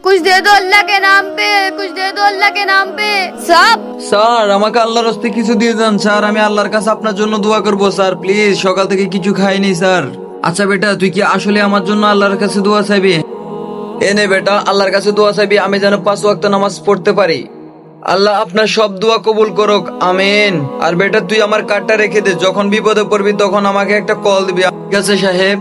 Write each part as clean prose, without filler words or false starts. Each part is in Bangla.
कुछ दे दो अल्लाह के नाम पे, कुछ दे दो अल्लाह के नाम पे। सब স্যার আমাকে আল্লাহর রাস্তায় কিছু দিয়ে দেন স্যার, আমি আল্লাহর কাছে আপনার জন্য দোয়া করবো স্যার, প্লিজ। সকাল থেকে কিছু খাইনি স্যার। আচ্ছা বেটা, তুই কি আসলে আমার জন্য আল্লাহর কাছে দোয়া চাইবি? এনে বেটা, আল্লাহর কাছে দোয়া চাইবি আমি যেন 5 ওয়াক্ত নামাজ পড়তে পারি। আল্লাহ আপনার সব দোয়া কবুল করুক, আমিন। আর বেটা তুই আমার কার্ডটা রেখে দে, যখন বিপদে পড়বি তখন আমাকে একটা কল দিবি, ঠিক আছে সাহেব?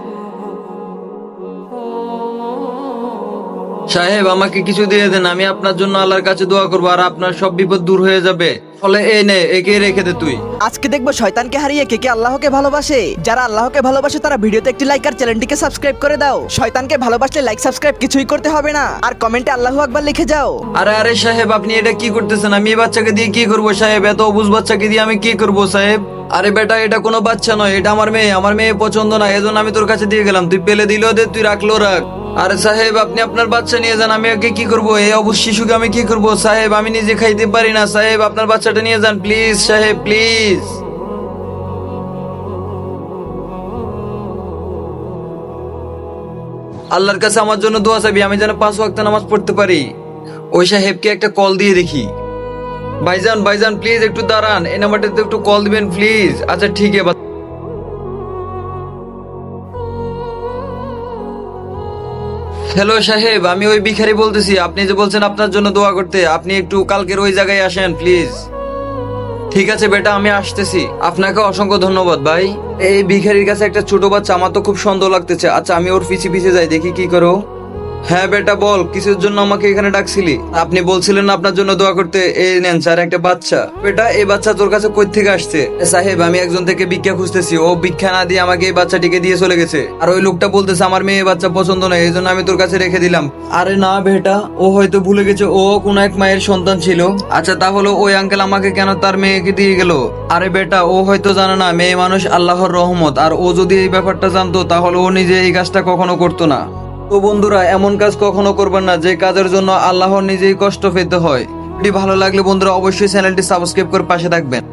সাহেব আমাকে কিছু দিয়ে দেন, আমি আপনার জন্য আল্লাহর কাছে দোয়া করবো আর আপনার সব বিপদ দূর হয়ে যাবে। ফলে এই নে, একে রেখে দে তুই। আজকে দেখবো শয়তানকে হারিয়ে কে কে আল্লাহকে ভালোবাসে। যারা আল্লাহকে ভালোবাসে তারা ভিডিওতে একটি লাইক আর চ্যানেলটিকে সাবস্ক্রাইব করে দাও। শয়তানকে ভালোবাসলে লাইক সাবস্ক্রাইব কিছুই করতে হবে না, আর কমেন্টে আল্লাহু আকবার লিখে যাও। আরে আরে সাহেব, আপনি এটা কি করতেছেন? আমি এই বাচ্চাকে দিয়ে কি করবো সাহেব? এত অবুঝ বাচ্চাকে দিয়ে আমি কি করবো সাহেব? আরে বেটা, এটা কোনো বাচ্চা নয়, এটা আমার মেয়ে। আমার মেয়ে পছন্দ না, এজন্য আমি তোর কাছে দিয়ে গেলাম। তুই পেলে দিলেও দে, তুই রাখলেও রাখ। আরে সাহেব, আপনি আপনার বাচ্চা নিয়ে যান, আমি ওকে কি করবো? এই অবুঝ শিশুকে আমি কি করবো সাহেব? আমি নিজে খাইতে পারি না সাহেব, আপনার বাচ্চাটা নিয়ে যান প্লিজ সাহেব, প্লিজ। আল্লাহর কাছে আমার জন্য দোয়া চাইবি, আমি যেন 5 ওয়াক্ত নামাজ পড়তে পারি। ওই সাহেবকে একটা কল দিয়ে দেখি। ভাইজান ভাইজান প্লিজ একটু দাঁড়ান, এই নাম্বারটাতে একটু কল দিবেন প্লিজ। আচ্ছা ঠিক আছে। হ্যালো সাহেব, আমি ওই ভিখারি বলতেছি। আপনি যে বলছেন আপনার জন্য দোয়া করতে, আপনি একটু কালকের ওই জায়গায় আসেন প্লিজ। ঠিক আছে বেটা, আমি আসতেছি। আপনাকে অসংখ্য ধন্যবাদ ভাই। এই ভিখারির কাছে একটা ছোট বাচ্চা, আমার তো খুব সন্দেহ লাগতেছে। আচ্ছা আমি ওর পিছে পিছে যাই, দেখি কি করো। হ্যাঁ বেটা বল, কিসের জন্য আমাকে এখানে ডাকছিলি? আপনি বলছিলেন না আপনার জন্য দোয়া করতে। এই নেন স্যার একটা বাচ্চা। বেটা এই বাচ্চা তোর কাছে কই থেকে আসছে? সাহেব আমি একজন থেকে ভিক্ষা খুঁজতেছি, ও ভিক্ষা না দিয়ে আমাকে এই বাচ্চাটিকে দিয়ে চলে গেছে। আর ওই লোকটা বলতেছে আমার মেয়ে বাচ্চা পছন্দ নয়, এই জন্য আমি তোর কাছে রেখে দিলাম। আরে না বেটা, ও হয়তো ভুলে গেছে ও কোন এক মায়ের সন্তান ছিল। আচ্ছা তাহলে ওই আঙ্কেল আমাকে কেন তার মেয়েকে দিয়ে গেল? আরে বেটা ও হয়তো জানে না মেয়ে মানুষ আল্লাহর রহমত, আর ও যদি এই ব্যাপারটা জানতো তাহলে ও নিজে এই কাজটা কখনো করতো না। তো বন্ধুরা, এমন কাজ কখনো করবেন না যে কাজের জন্য আল্লাহর নিজেই কষ্ট পেতে হয়। ভিডিও ভালো লাগলে বন্ধুরা অবশ্যই চ্যানেলটি সাবস্ক্রাইব করে পাশে থাকবেন।